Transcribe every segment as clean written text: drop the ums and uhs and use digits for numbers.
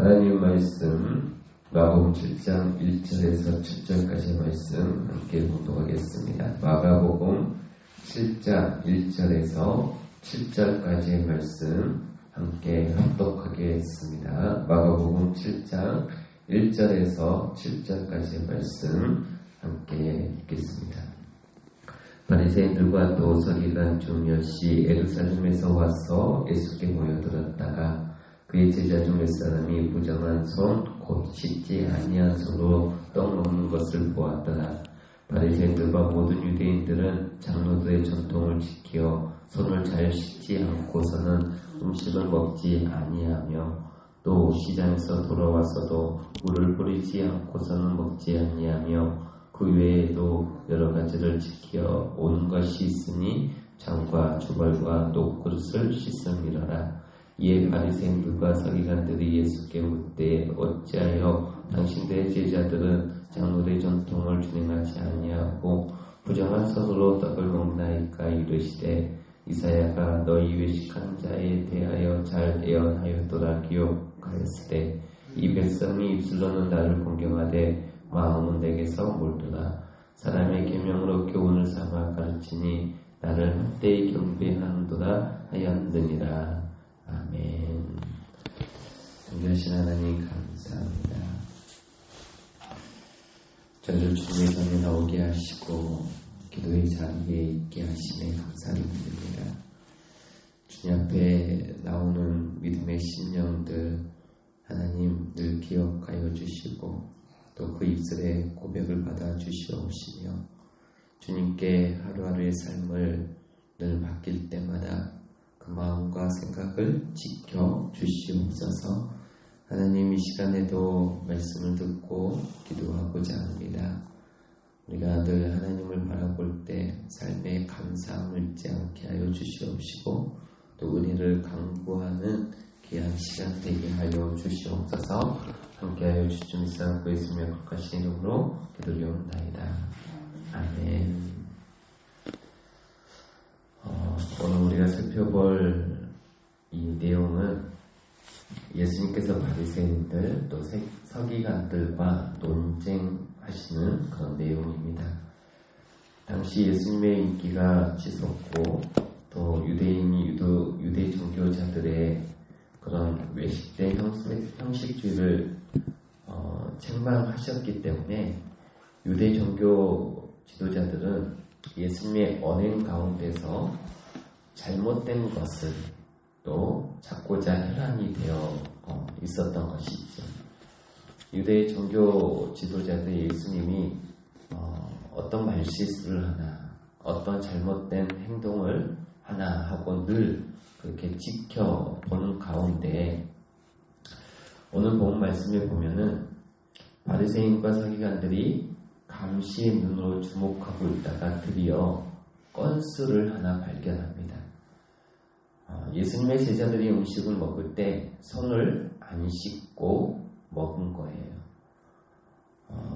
하나님 말씀 마가복음 7장 1절에서 7절까지의 말씀 함께 공독하겠습니다. 마가복음 7장 1절에서 7절까지의 말씀 함께 합독하겠습니다. 마가복음 7장 1절에서 7절까지의 말씀 함께 읽겠습니다. 바리새인들과 또 서기관 중 몇이 예루살렘에서 와서 예수께 모여들었다가 그의 제자 중 몇 사람이 부정한 손, 곧 씻지 아니한 손으로 떡 먹는 것을 보았더라. 바리새인들과 모든 유대인들은 장로들의 전통을 지켜 손을 잘 씻지 않고서는 음식을 먹지 아니하며 또 시장에서 돌아와서도 물을 뿌리지 않고서는 먹지 아니하며 그 외에도 여러 가지를 지켜 온 것이 있으니 장과 주벌과 녹그릇을 씻음이러라. 이에 바리새인들과 서기관들이 예수께 묻되 어찌하여 당신들의 제자들은 장로의 전통을 준행하지 아니하고 부정한 손으로 떡을 먹나이까? 이르시되 이사야가 너희 외식하는 자에 대하여 잘 예언하였더라 기록하였으되 이 백성이 입술로는 나를 공경하되 마음은 내게서 멀더라. 사람의 계명으로 교훈을 삼아 가르치니 나를 헛되이 경배하는도다 하였느니라. 아멘. 존귀하신 하나님 감사합니다. 저를 주님의 전에 나오게 하시고 기도의 자리에 있게 하시네 감사를 드립니다. 주님 앞에 나오는 믿음의 심령들 하나님 늘 기억하여 주시고 또 그 입술에 고백을 받아 주시옵시며 주님께 하루하루의 삶을 늘 맡길 때마다 그 마음과 생각을 지켜 주시옵소서. 하나님 이 시간에도 말씀을 듣고 기도하고자 합니다. 우리가 늘 하나님을 바라볼 때 삶에 감사함을 잊지 않게 하여 주시옵시고 또 은혜를 강구하는 귀한 시간 되게 하여 주시옵소서. 함께하여 주시면서 구했으며 거룩하신 이름으로 기도드리옵나이다. 아멘. 오늘 우리가 살펴볼 이 내용은 예수님께서 바리새인들 또 서기관들과 논쟁하시는 그런 내용입니다. 당시 예수님의 인기가 치솟고 또 유대 종교자들의 그런 외식된 형식주의를 책망하셨기 때문에 유대 종교 지도자들은 예수님의 언행 가운데서 잘못된 것을 또 찾고자 혈안이 되어 있었던 것이죠. 유대 종교 지도자들 예수님이 어떤 말실수를 하나 어떤 잘못된 행동을 하나 하고 늘 그렇게 지켜보는 가운데 오늘 본 말씀에 보면은 바리새인과 서기관들이 감시의 눈으로 주목하고 있다가 드디어 건수를 하나 발견합니다. 예수님의 제자들이 음식을 먹을 때 손을 안 씻고 먹은 거예요.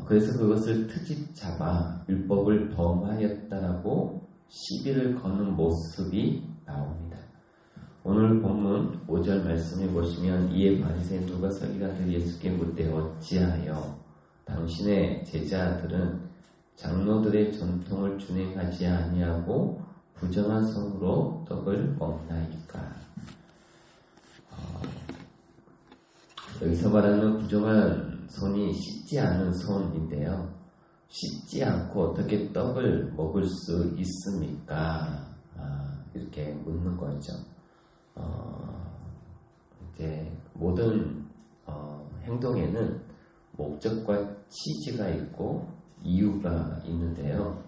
그래서 그것을 트집 잡아 율법을 범하였다라고 시비를 거는 모습이 나옵니다. 오늘 본문 5절 말씀에 보시면 이에 바리새인들과 서기관들이 예수께 묻되 어찌하여 당신의 제자들은 장로들의 전통을 준행하지 아니하고 부정한 손으로 떡을 먹나이까? 여기서 말하는 부정한 손이 씻지 않은 손인데요. 씻지 않고 어떻게 떡을 먹을 수 있습니까? 이렇게 묻는 거죠. 이제 모든 행동에는 목적과 취지가 있고 이유가 있는데요.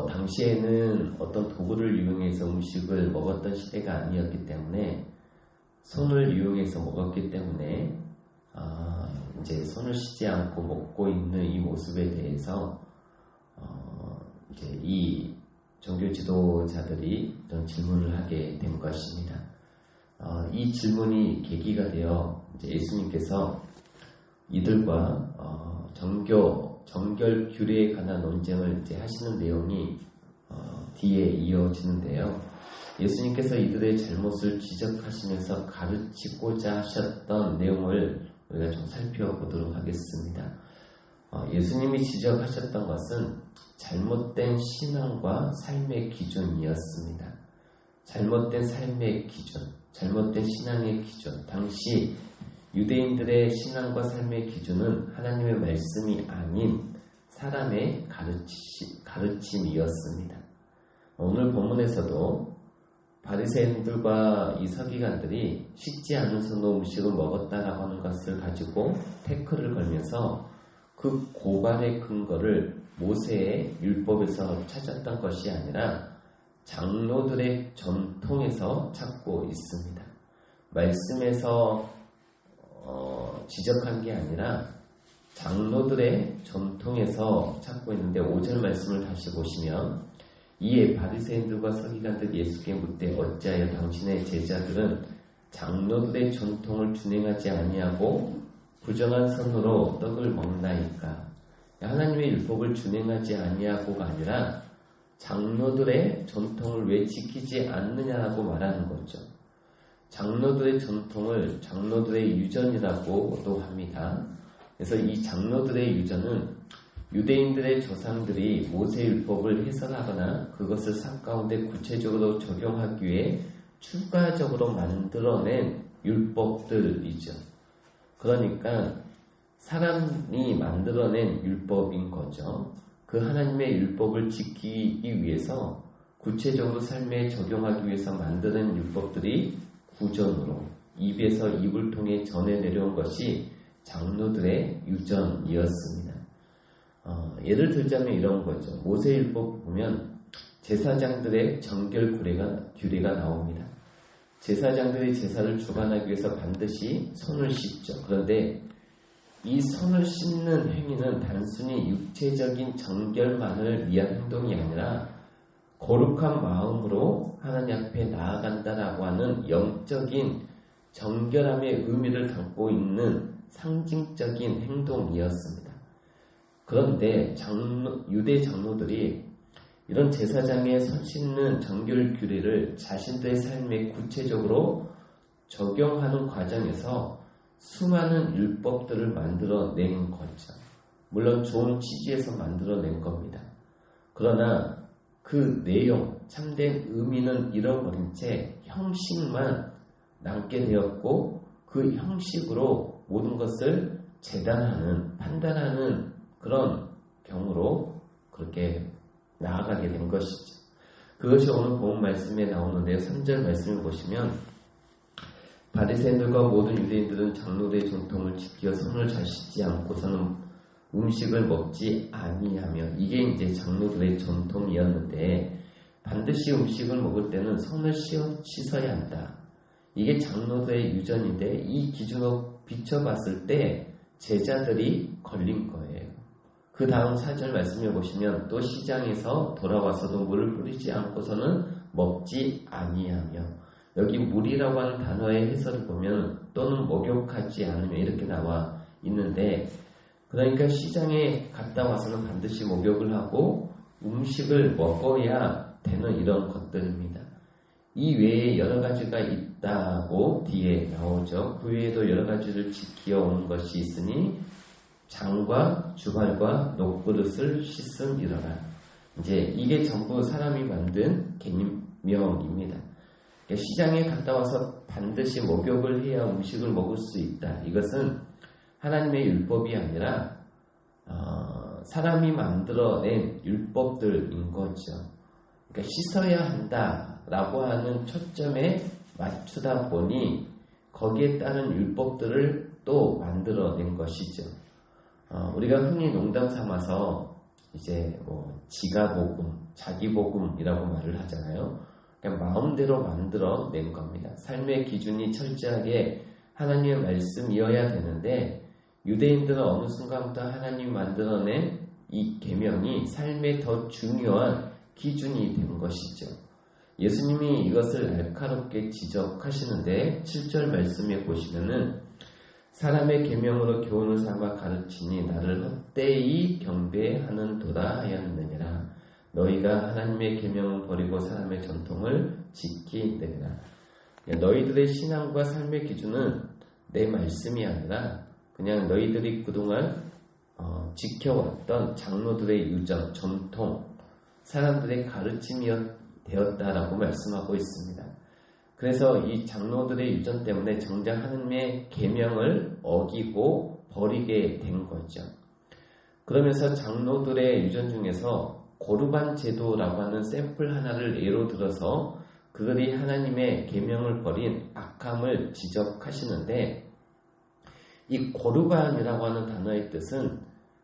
당시에는 어떤 도구를 이용해서 음식을 먹었던 시대가 아니었기 때문에 손을 이용해서 먹었기 때문에 이제 손을 씻지 않고 먹고 있는 이 모습에 대해서 이제 이 종교 지도자들이 어떤 질문을 하게 된 것입니다. 이 질문이 계기가 되어 이제 예수님께서 이들과 정결 규례에 관한 논쟁을 이제 하시는 내용이 뒤에 이어지는데요. 예수님께서 이들의 잘못을 지적하시면서 가르치고자 하셨던 내용을 우리가 좀 살펴보도록 하겠습니다. 예수님이 지적하셨던 것은 잘못된 신앙과 삶의 기준이었습니다. 잘못된 삶의 기준, 잘못된 신앙의 기준. 당시 유대인들의 신앙과 삶의 기준은 하나님의 말씀이 아닌 사람의 가르침이었습니다. 오늘 본문에서도 바리새인들과 이 서기관들이 씻지 않은 손으로 음식을 먹었다라고 하는 것을 가지고 태클을 걸면서 그 고발의 근거를 모세의 율법에서 찾았던 것이 아니라 장로들의 전통에서 찾고 있습니다. 말씀에서 지적한 게 아니라 장로들의 전통에서 찾고 있는데 5절 말씀을 다시 보시면 이에 바리새인들과 서기관들이 예수께 묻되 어찌하여 당신의 제자들은 장로들의 전통을 준행하지 아니하고 부정한 손으로 떡을 먹나이까? 하나님의 율법을 준행하지 아니하고가 아니라 장로들의 전통을 왜 지키지 않느냐라고 말하는 거죠. 장로들의 전통을 장로들의 유전이라고도 합니다. 그래서 이 장로들의 유전은 유대인들의 조상들이 모세율법을 해설하거나 그것을 삶 가운데 구체적으로 적용하기 위해 추가적으로 만들어낸 율법들이죠. 그러니까 사람이 만들어낸 율법인 거죠. 그 하나님의 율법을 지키기 위해서 구체적으로 삶에 적용하기 위해서 만드는 율법들이 구전으로 입에서 입을 통해 전해 내려온 것이 장로들의 유전이었습니다. 예를 들자면 이런 거죠. 모세율법 보면 제사장들의 정결 규례가 나옵니다. 제사장들이 제사를 주관하기 위해서 반드시 손을 씻죠. 그런데 이 손을 씻는 행위는 단순히 육체적인 정결만을 위한 행동이 아니라 거룩한 마음으로 하나님 앞에 나아간다라고 하는 영적인 정결함의 의미를 담고 있는 상징적인 행동이었습니다. 그런데 유대 장로들이 이런 제사장의 손 씻는 정결 규례를 자신들의 삶에 구체적으로 적용하는 과정에서 수많은 율법들을 만들어낸 거죠. 물론 좋은 취지에서 만들어낸 겁니다. 그러나 그 내용, 참된 의미는 잃어버린 채 형식만 남게 되었고 그 형식으로 모든 것을 재단하는, 판단하는 그런 경우로 그렇게 나아가게 된 것이죠. 그것이 오늘 본 말씀에 나오는데요. 3절 말씀을 보시면 바리새인들과 모든 유대인들은 장로들의 전통을 지켜 손을 잘 씻지 않고서는 음식을 먹지 아니하며, 이게 이제 장로들의 전통이었는데 반드시 음식을 먹을 때는 손을 씻어야 한다. 이게 장로들의 유전인데 이 기준으로 비춰봤을 때 제자들이 걸린 거예요. 그 다음 4절 말씀을 보시면 또 시장에서 돌아와서도 물을 뿌리지 않고서는 먹지 아니하며, 여기 물이라고 하는 단어의 해설을 보면 또는 목욕하지 않으며 이렇게 나와 있는데, 그러니까 시장에 갔다 와서는 반드시 목욕을 하고 음식을 먹어야 되는 이런 것들입니다. 이 외에 여러 가지가 있다고 뒤에 나오죠. 그 외에도 여러 가지를 지켜오는 것이 있으니 장과 주발과 녹그릇을 씻음이러라. 이제 이게 전부 사람이 만든 계명입니다. 그러니까 시장에 갔다 와서 반드시 목욕을 해야 음식을 먹을 수 있다. 이것은 하나님의 율법이 아니라 사람이 만들어낸 율법들인 거죠. 그러니까 씻어야 한다라고 하는 초점에 맞추다 보니 거기에 따른 율법들을 또 만들어낸 것이죠. 우리가 흔히 농담 삼아서 이제 지가복음, 자기복음이라고 말을 하잖아요. 그러니까 마음대로 만들어낸 겁니다. 삶의 기준이 철저하게 하나님의 말씀이어야 되는데 유대인들은 어느 순간부터 하나님이 만들어낸 이 계명이 삶의 더 중요한 기준이 된 것이죠. 예수님이 이것을 날카롭게 지적하시는데 7절 말씀에 보시면은 사람의 계명으로 교훈을 삼아 가르치니 나를 헛되이 경배하는 도다 하였느니라. 너희가 하나님의 계명을 버리고 사람의 전통을 지키느니라. 너희들의 신앙과 삶의 기준은 내 말씀이 아니라 그냥 너희들이 그동안 지켜왔던 장로들의 유전, 전통, 사람들의 가르침이 되었다라고 말씀하고 있습니다. 그래서 이 장로들의 유전 때문에 정작 하나님의 계명을 어기고 버리게 된 거죠. 그러면서 장로들의 유전 중에서 고르반 제도라고 하는 샘플 하나를 예로 들어서 그들이 하나님의 계명을 버린 악함을 지적하시는데, 이 고르반이라고 하는 단어의 뜻은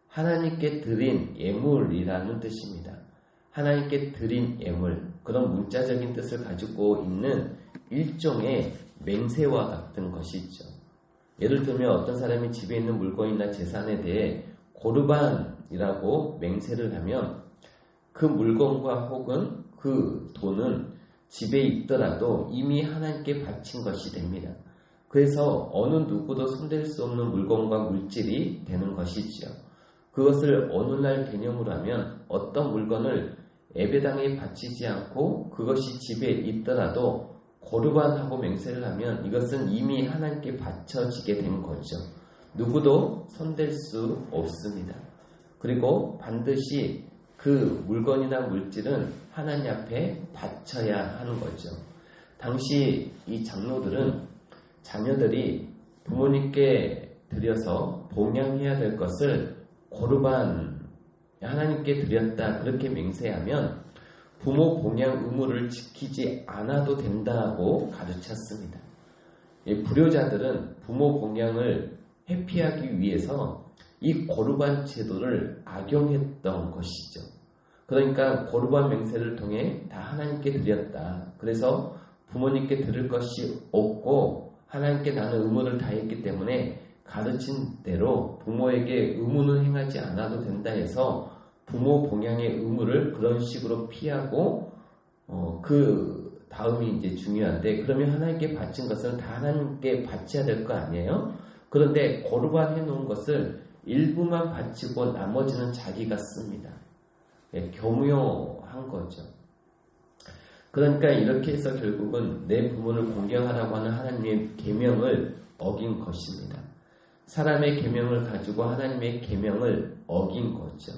하나님께 드린 예물이라는 뜻입니다. 하나님께 드린 예물, 그런 문자적인 뜻을 가지고 있는 일종의 맹세와 같은 것이죠. 예를 들면 어떤 사람이 집에 있는 물건이나 재산에 대해 고르반이라고 맹세를 하면 그 물건과 혹은 그 돈은 집에 있더라도 이미 하나님께 바친 것이 됩니다. 그래서 어느 누구도 손댈 수 없는 물건과 물질이 되는 것이지요. 그것을 오늘날 개념으로 하면 어떤 물건을 예배당에 바치지 않고 그것이 집에 있더라도 고르반하고 맹세를 하면 이것은 이미 하나님께 바쳐지게 된 거죠. 누구도 손댈 수 없습니다. 그리고 반드시 그 물건이나 물질은 하나님 앞에 바쳐야 하는 거죠. 당시 이 장로들은 자녀들이 부모님께 드려서 봉양해야 될 것을 고르반 하나님께 드렸다 그렇게 맹세하면 부모 봉양 의무를 지키지 않아도 된다고 가르쳤습니다. 불효자들은 부모 봉양을 회피하기 위해서 이 고르반 제도를 악용했던 것이죠. 그러니까 고르반 맹세를 통해 다 하나님께 드렸다. 그래서 부모님께 드릴 것이 없고 하나님께 나는 의무를 다했기 때문에 가르친 대로 부모에게 의무는 행하지 않아도 된다 해서 부모 봉양의 의무를 그런 식으로 피하고 그 다음이 이제 중요한데, 그러면 하나님께 바친 것은 다 하나님께 바쳐야 될 거 아니에요? 그런데 고르반 해놓은 것을 일부만 바치고 나머지는 자기가 씁니다. 교묘한 거죠. 그러니까 이렇게 해서 결국은 내 부모를 공경하라고 하는 하나님의 계명을 어긴 것입니다. 사람의 계명을 가지고 하나님의 계명을 어긴 거죠.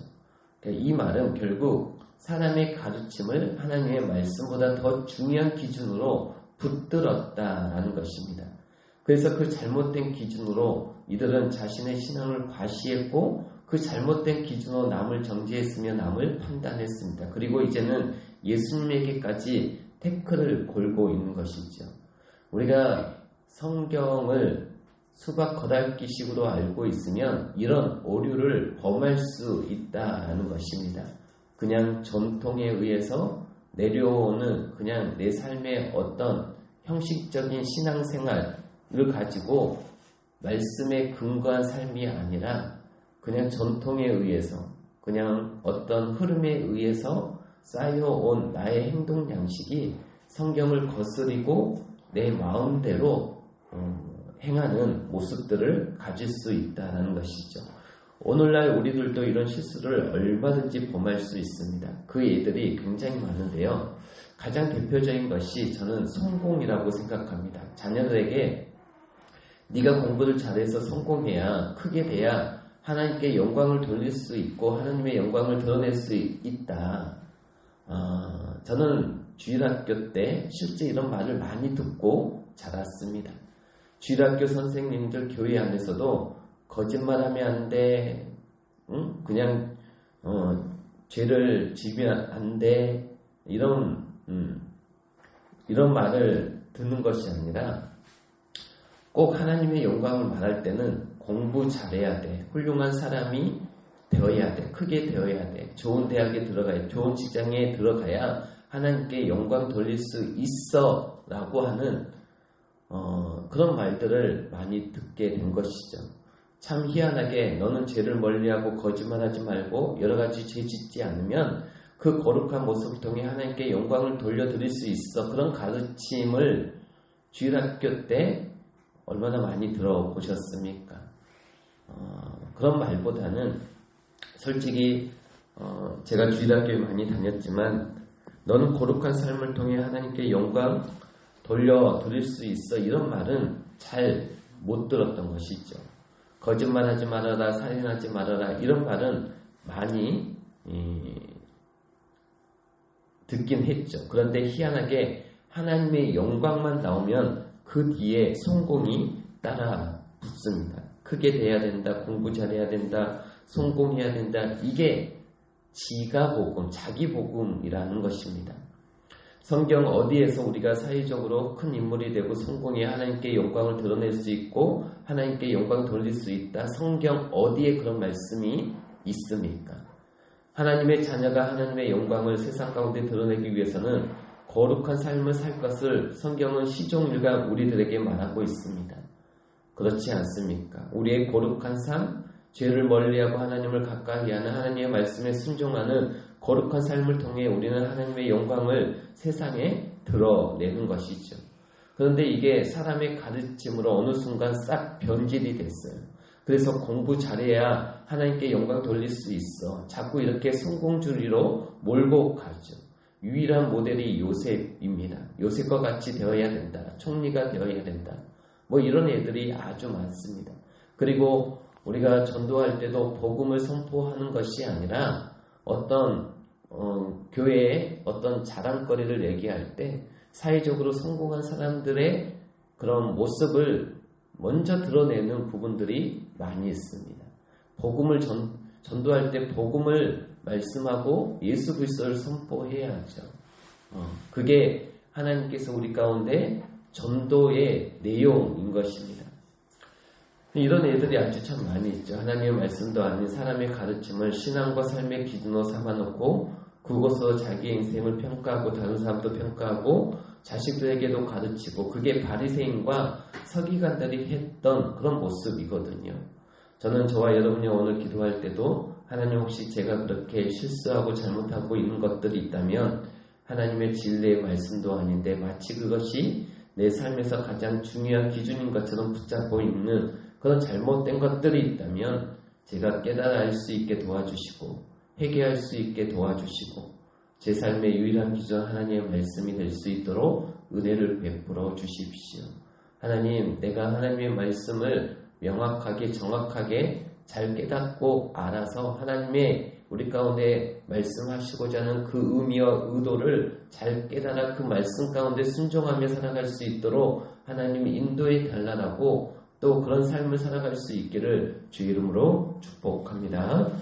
이 말은 결국 사람의 가르침을 하나님의 말씀보다 더 중요한 기준으로 붙들었다라는 것입니다. 그래서 그 잘못된 기준으로 이들은 자신의 신앙을 과시했고 그 잘못된 기준으로 남을 정죄했으며 남을 판단했습니다. 그리고 이제는 예수님에게까지 태클을 걸고 있는 것이죠. 우리가 성경을 수박 겉핥기식으로 알고 있으면 이런 오류를 범할 수 있다는 것입니다. 그냥 전통에 의해서 내려오는 그냥 내 삶의 어떤 형식적인 신앙생활을 가지고 말씀에 근거한 삶이 아니라 그냥 전통에 의해서 그냥 어떤 흐름에 의해서 쌓여온 나의 행동 양식이 성경을 거스리고 내 마음대로 행하는 모습들을 가질 수 있다는 것이죠. 오늘날 우리들도 이런 실수를 얼마든지 범할 수 있습니다. 그 예들이 굉장히 많은데요. 가장 대표적인 것이 저는 성공이라고 생각합니다. 자녀들에게 네가 공부를 잘해서 성공해야 크게 돼야 하나님께 영광을 돌릴 수 있고 하나님의 영광을 드러낼 수 있다. 저는 주일학교 때 실제 이런 말을 많이 듣고 자랐습니다. 주일학교 선생님들 교회 안에서도 거짓말하면 안 돼, 그냥 죄를 지면 안 돼, 이런 말을 듣는 것이 아니라 꼭 하나님의 영광을 말할 때는 공부 잘해야 돼, 훌륭한 사람이 되어야 돼, 크게 되어야 돼, 좋은 대학에 들어가야, 좋은 직장에 들어가야 하나님께 영광 돌릴 수 있어 라고 하는 그런 말들을 많이 듣게 된 것이죠. 참 희한하게 너는 죄를 멀리하고 거짓말하지 말고 여러 가지 죄 짓지 않으면 그 거룩한 모습을 통해 하나님께 영광을 돌려드릴 수 있어. 그런 가르침을 주일학교 때 얼마나 많이 들어보셨습니까? 그런 말보다는 솔직히 제가 주일학교에 많이 다녔지만 너는 거룩한 삶을 통해 하나님께 영광 돌려드릴 수 있어, 이런 말은 잘 못 들었던 것이죠. 거짓말하지 말아라, 살인하지 말아라, 이런 말은 많이 듣긴 했죠. 그런데 희한하게 하나님의 영광만 나오면 그 뒤에 성공이 따라 붙습니다. 크게 돼야 된다, 공부 잘해야 된다, 성공해야 된다. 이게 지가 복음, 자기 복음이라는 것입니다. 성경 어디에서 우리가 사회적으로 큰 인물이 되고 성공해 하나님께 영광을 드러낼 수 있고 하나님께 영광 돌릴 수 있다? 성경 어디에 그런 말씀이 있습니까? 하나님의 자녀가 하나님의 영광을 세상 가운데 드러내기 위해서는 거룩한 삶을 살 것을 성경은 시종일관 우리들에게 말하고 있습니다. 그렇지 않습니까? 우리의 거룩한 삶, 죄를 멀리하고 하나님을 가까이하는 하나님의 말씀에 순종하는 거룩한 삶을 통해 우리는 하나님의 영광을 세상에 드러내는 것이죠. 그런데 이게 사람의 가르침으로 어느 순간 싹 변질이 됐어요. 그래서 공부 잘해야 하나님께 영광 돌릴 수 있어. 자꾸 이렇게 성공주의로 몰고 가죠. 유일한 모델이 요셉입니다. 요셉과 같이 되어야 된다. 총리가 되어야 된다. 뭐 이런 애들이 아주 많습니다. 그리고 우리가 전도할 때도 복음을 선포하는 것이 아니라 어떤 교회에 어떤 자랑거리를 얘기할 때 사회적으로 성공한 사람들의 그런 모습을 먼저 드러내는 부분들이 많이 있습니다. 복음을 전도할 때 복음을 말씀하고 예수 그리스도를 선포해야 하죠. 그게 하나님께서 우리 가운데 전도의 내용인 것입니다. 이런 애들이 아주 참 많이 있죠. 하나님의 말씀도 아닌 사람의 가르침을 신앙과 삶의 기준으로 삼아놓고 그것으로 자기 인생을 평가하고 다른 사람도 평가하고 자식들에게도 가르치고, 그게 바리새인과 서기관들이 했던 그런 모습이거든요. 저는 저와 여러분이 오늘 기도할 때도 하나님, 혹시 제가 그렇게 실수하고 잘못하고 있는 것들이 있다면 하나님의 진리의 말씀도 아닌데 마치 그것이 내 삶에서 가장 중요한 기준인 것처럼 붙잡고 있는 그런 잘못된 것들이 있다면 제가 깨달아 알 수 있게 도와주시고 회개할 수 있게 도와주시고 제 삶의 유일한 기준 하나님의 말씀이 될 수 있도록 은혜를 베풀어 주십시오. 하나님, 내가 하나님의 말씀을 명확하게 정확하게 잘 깨닫고 알아서 하나님의 우리 가운데 말씀하시고자 하는 그 의미와 의도를 잘 깨달아 그 말씀 가운데 순종하며 살아갈 수 있도록 하나님이 인도해 달라고, 또 그런 삶을 살아갈 수 있기를 주 이름으로 축복합니다.